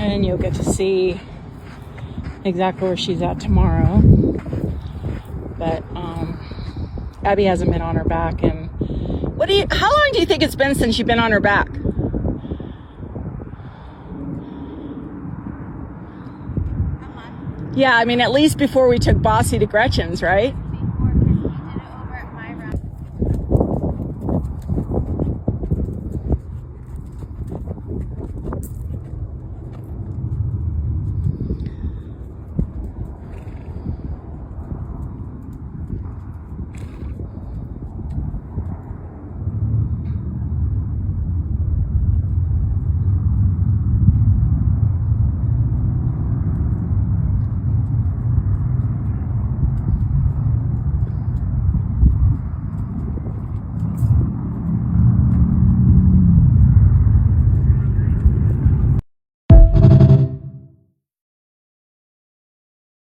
and you'll get to see exactly where she's at tomorrow. But Abby hasn't been on her back, and how long do you think it's been since you've been on her back? Yeah, I mean, at least before we took Bossy to Gretchen's, right?